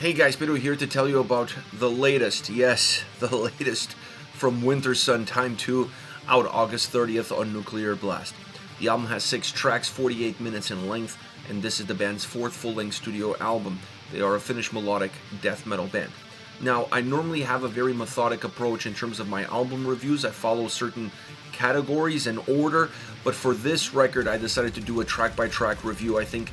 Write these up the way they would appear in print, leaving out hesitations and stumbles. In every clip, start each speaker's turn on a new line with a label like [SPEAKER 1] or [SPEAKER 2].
[SPEAKER 1] Hey guys, Pedro here to tell you about the latest, yes, the latest from Wintersun Time 2, out August 30th on Nuclear Blast. The album has 6 tracks, 48 minutes in length, and this is the band's 4th full-length studio album. They are a Finnish melodic death metal band. Now, I normally have a very methodic approach in terms of my album reviews. I follow certain categories and order, but for this record I decided to do a track-by-track review. I think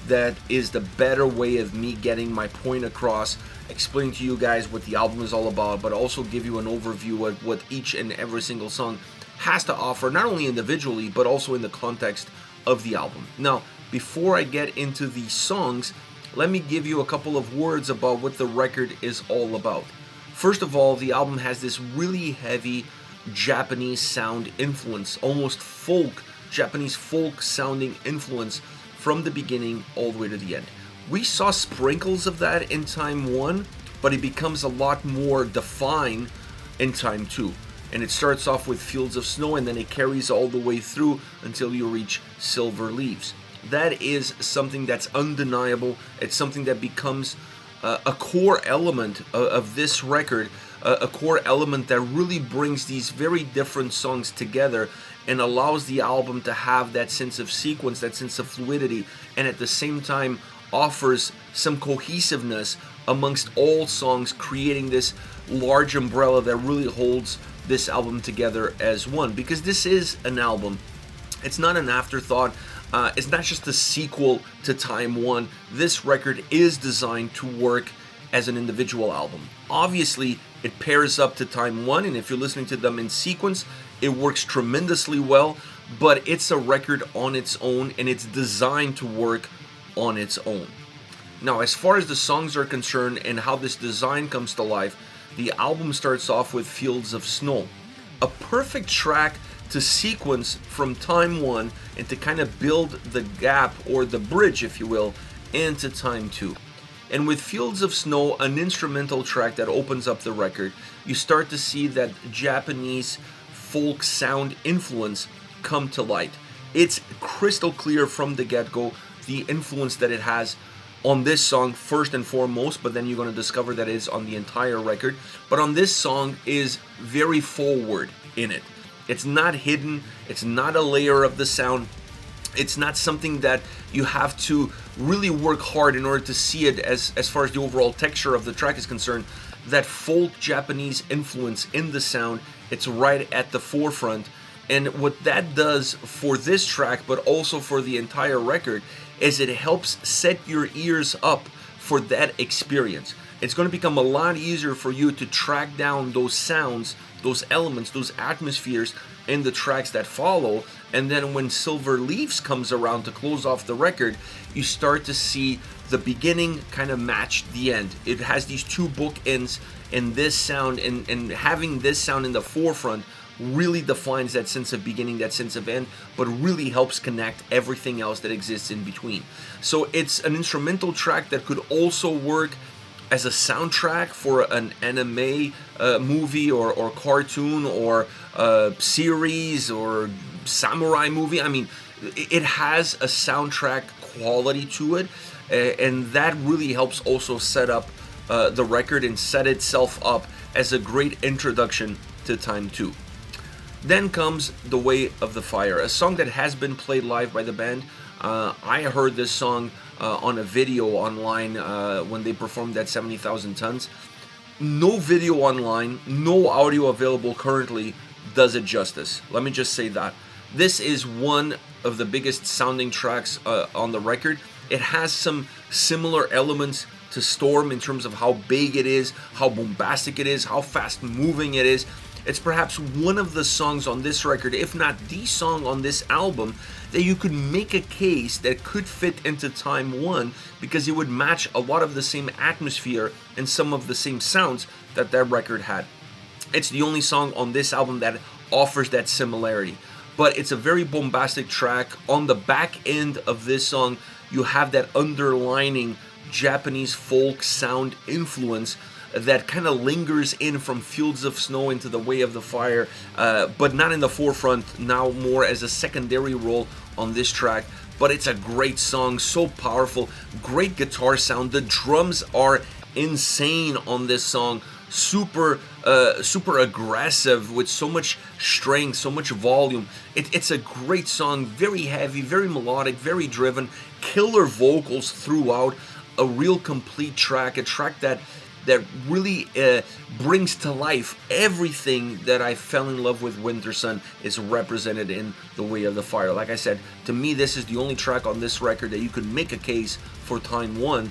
[SPEAKER 1] that is the better way of me getting my point across, explaining to you guys what the album is all about, but also give you an overview of what each and every single song has to offer, not only individually, but also in the context of the album. Now, before I get into the songs, let me give you a couple of words about what the record is all about. First of all, the album has this really heavy Japanese sound influence, almost folk, Japanese folk sounding influence from the beginning all the way to the end. We saw sprinkles of that in Time 1, but it becomes a lot more defined in Time 2. And it starts off with Fields of Snow, and then it carries all the way through until you reach Silver Leaves. That is something that's undeniable. It's something that becomes a core element of this record, a core element that really brings these very different songs together and allows the album to have that sense of sequence, that sense of fluidity, and at the same time offers some cohesiveness amongst all songs, creating this large umbrella that really holds this album together as one. Because this is an album, it's not an afterthought, it's not just a sequel to Time 1. This record is designed to work as an individual album. Obviously, it pairs up to Time 1, and if you're listening to them in sequence, it works tremendously well, but it's a record on its own, and it's designed to work on its own. Now, as far as the songs are concerned and how this design comes to life, the album starts off with Fields of Snow, a perfect track to sequence from Time 1 and to kind of build the gap, or the bridge, if you will, into Time 2. And with Fields of Snow, an instrumental track that opens up the record, you start to see that Japanese folk sound influence come to light. It's crystal clear from the get-go the influence that it has on this song first and foremost, but then you're going to discover that it's on the entire record. But on this song is very forward in it. It's not hidden, it's not a layer of the sound, it's not something that you have to really work hard in order to see it as far as the overall texture of the track is concerned. That folk Japanese influence in the sound, it's right at the forefront. And what that does for this track, but also for the entire record, is it helps set your ears up for that experience. It's going to become a lot easier for you to track down those sounds, those elements, those atmospheres in the tracks that follow. And then when Silver Leaves comes around to close off the record, you start to see the beginning kind of match the end. It has these two bookends, and this sound, and having this sound in the forefront really defines that sense of beginning, that sense of end, but really helps connect everything else that exists in between. So it's an instrumental track that could also work as a soundtrack for an anime movie or cartoon or series or samurai movie. I mean, it has a soundtrack quality to it, and that really helps also set up the record and set itself up as a great introduction to Time 2. Then comes The Way of the Fire, a song that has been played live by the band. I heard this song on a video online when they performed at 70,000 Tons. No video online, no audio available currently does it justice. Let me just say that. This is one of the biggest sounding tracks on the record. It has some similar elements to Storm in terms of how big it is, how bombastic it is, how fast moving it is. It's perhaps one of the songs on this record, if not the song on this album, that you could make a case that could fit into Time 1 because it would match a lot of the same atmosphere and some of the same sounds that that record had. It's the only song on this album that offers that similarity. But it's a very bombastic track. On the back end of this song, you have that underlining Japanese folk sound influence that kind of lingers in from Fields of Snow into The Way of the Fire, but not in the forefront, now more as a secondary role on this track. But it's a great song, so powerful, great guitar sound. The drums are insane on this song, super aggressive with so much strength, so much volume. It's a great song, very heavy, very melodic, very driven, killer vocals throughout, a real complete track, a track that really brings to life everything that I fell in love with Wintersun is represented in The Way of the Fire. Like I said, to me, this is the only track on this record that you could make a case for Time 1,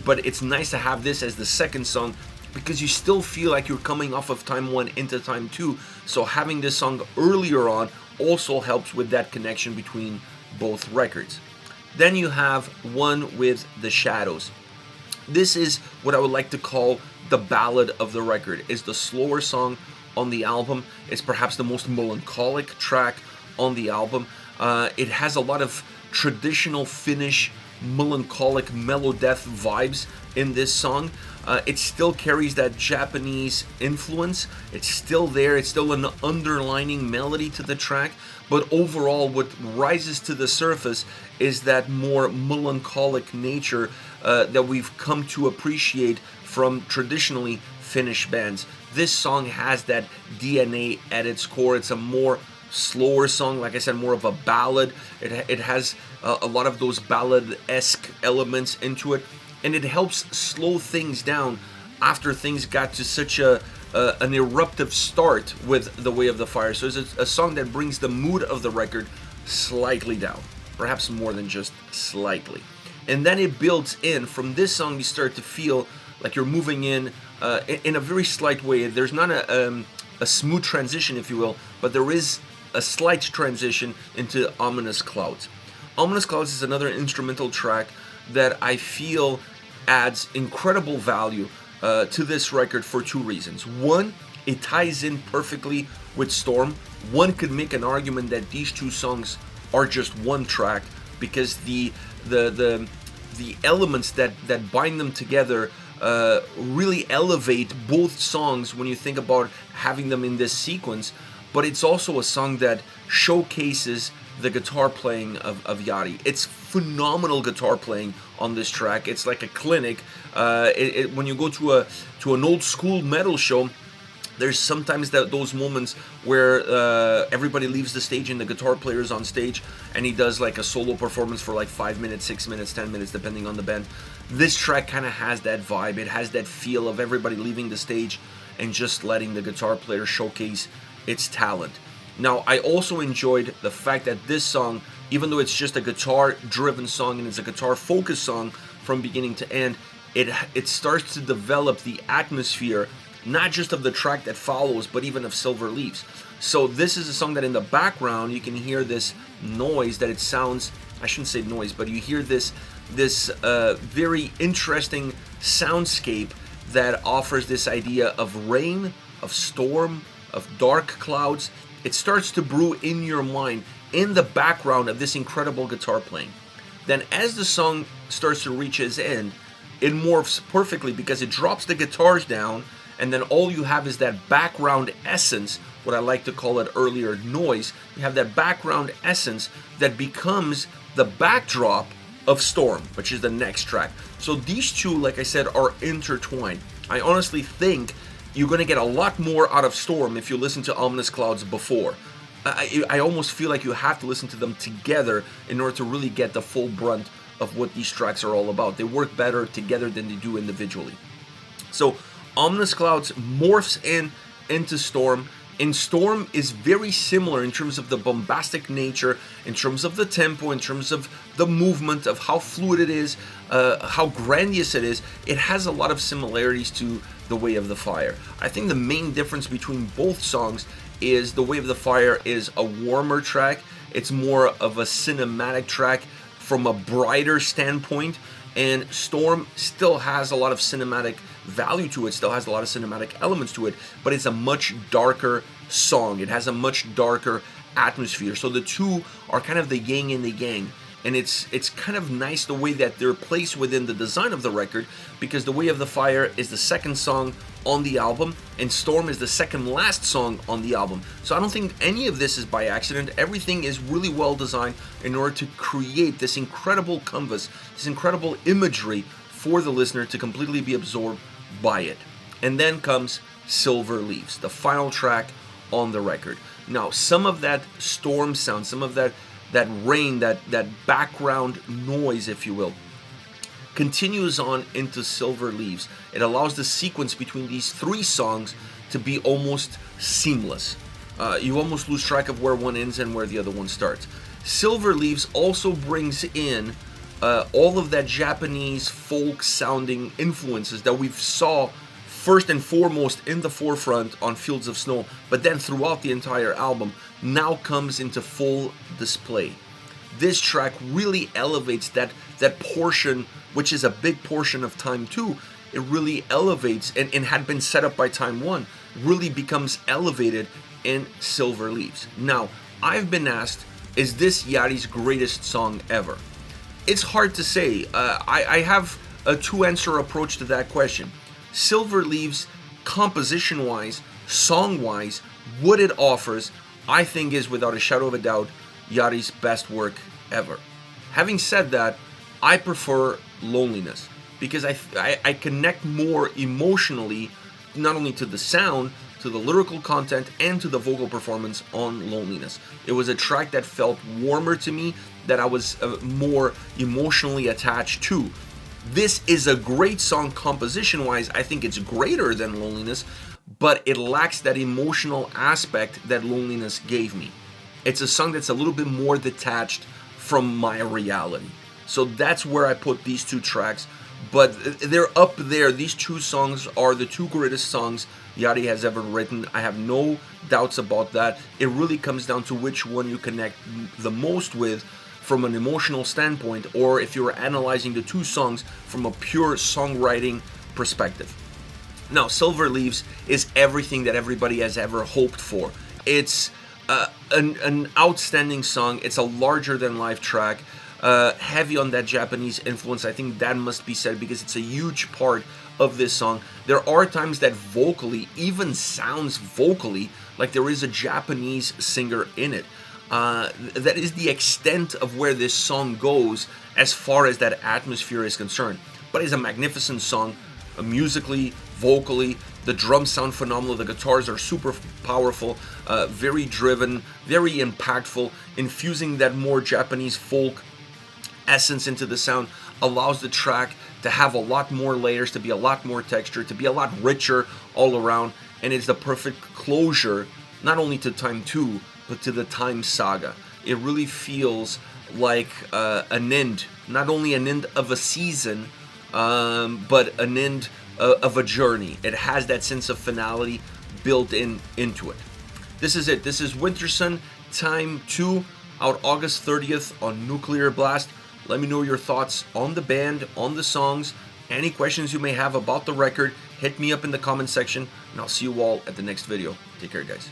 [SPEAKER 1] but it's nice to have this as the second song because you still feel like you're coming off of Time 1 into Time 2, so having this song earlier on also helps with that connection between both records. Then you have One with the Shadows. This is what I would like to call the ballad of the record. It's the slower song on the album. It's perhaps the most melancholic track on the album. It has a lot of traditional Finnish melancholic melodeath vibes in this song. It still carries that Japanese influence. It's still there. It's still an underlining melody to the track. But overall, what rises to the surface is that more melancholic nature that we've come to appreciate from traditionally Finnish bands. This song has that DNA at its core. It's a more slower song, like I said, more of a ballad. It has a lot of those ballad-esque elements into it, and it helps slow things down after things got to such an eruptive start with The Way of the Fire. So it's a song that brings the mood of the record slightly down, perhaps more than just slightly. And then it builds in. From this song, you start to feel like you're moving in a very slight way. There's not a smooth transition, if you will, but there is a slight transition into Ominous Clouds. Ominous Clouds is another instrumental track that I feel adds incredible value to this record for two reasons. One, it ties in perfectly with Storm. One could make an argument that these two songs are just one track because the elements that bind them together really elevate both songs when you think about having them in this sequence. But it's also a song that showcases the guitar playing of Jari. It's phenomenal guitar playing on this track. It's like a clinic. When you go to an old school metal show, there's sometimes those moments where everybody leaves the stage and the guitar player is on stage and he does like a solo performance for like 5 minutes, 6 minutes, 10 minutes, depending on the band. This track kind of has that vibe. It has that feel of everybody leaving the stage and just letting the guitar player showcase its talent. Now, I also enjoyed the fact that this song, even though it's just a guitar-driven song and it's a guitar-focused song from beginning to end, it starts to develop the atmosphere, not just of the track that follows, but even of Silver Leaves. So this is a song that in the background, you can hear this noise that it sounds, I shouldn't say noise, but you hear this very interesting soundscape that offers this idea of rain, of storm, of dark clouds. It starts to brew in your mind in the background of this incredible guitar playing. Then as the song starts to reach its end, it morphs perfectly because it drops the guitars down, and then all you have is that background essence, what I like to call it earlier, noise. You have that background essence that becomes the backdrop of Storm, which is the next track. So these two, like I said, are intertwined. I honestly think you're going to get a lot more out of Storm if you listen to Ominous Clouds before. I almost feel like you have to listen to them together in order to really get the full brunt of what these tracks are all about. They work better together than they do individually. So Ominous Clouds morphs into Storm, and Storm is very similar in terms of the bombastic nature, in terms of the tempo, in terms of the movement, of how fluid it is, how grandiose it is. It has a lot of similarities to The Way of the Fire. I think the main difference between both songs is The Way of the Fire is a warmer track. It's more of a cinematic track from a brighter standpoint, and Storm still has a lot of cinematic value to it, still has a lot of cinematic elements to it, but it's a much darker song. It has a much darker atmosphere. So the two are kind of the yin and the yang. And it's kind of nice the way that they're placed within the design of the record, because The Way of the Fire is the second song on the album, and Storm is the second last song on the album. So I don't think any of this is by accident. Everything is really well designed in order to create this incredible canvas, this incredible imagery for the listener to completely be absorbed by it. And then comes Silver Leaves, the final track on the record. Now, some of that storm sound, some of that rain, that background noise, if you will, continues on into Silver Leaves. It allows the sequence between these three songs to be almost seamless. You almost lose track of where one ends and where the other one starts. Silver Leaves also brings in all of that Japanese folk sounding influences that we've saw first and foremost in the forefront on Fields of Snow, but then throughout the entire album, now comes into full display. This track really elevates that portion, which is a big portion of Time 2. It really elevates, and had been set up by Time 1, really becomes elevated in Silver Leaves. Now, I've been asked, is this Yachty's greatest song ever? It's hard to say. I have a two-answer approach to that question. Silver Leaves, composition-wise, song-wise, what it offers, I think is without a shadow of a doubt Yachty's best work ever. Having said that, I prefer Loneliness because I connect more emotionally, not only to the sound, to the lyrical content, and to the vocal performance on Loneliness. It was a track that felt warmer to me, that I was more emotionally attached to. This is a great song composition-wise. I think it's greater than Loneliness, but it lacks that emotional aspect that Loneliness gave me. It's a song that's a little bit more detached from my reality. So that's where I put these two tracks, but they're up there. These two songs are the two greatest songs Yachty has ever written. I have no doubts about that. It really comes down to which one you connect the most with from an emotional standpoint, or if you're analyzing the two songs from a pure songwriting perspective. Now, Silver Leaves is everything that everybody has ever hoped for. It's an outstanding song. It's a larger-than-life track, heavy on that Japanese influence. I think that must be said because it's a huge part of this song. There are times that vocally, even sounds vocally, like there is a Japanese singer in it. That is the extent of where this song goes as far as that atmosphere is concerned. But it's a magnificent song, musically, vocally. The drums sound phenomenal. The guitars are super powerful, very driven, very impactful. Infusing that more Japanese folk essence into the sound allows the track to have a lot more layers, to be a lot more texture, to be a lot richer all around. And it's the perfect closure, not only to Time 2, but to the Time saga. It really feels like an end, not only an end of a season, but an end of a journey. It has that sense of finality built into it. This is it. This is Wintersun Time 2, out August 30th on Nuclear Blast. Let me know your thoughts on the band, on the songs, any questions you may have about the record. Hit me up in the comment section, and I'll see you all at the next video. Take care, guys.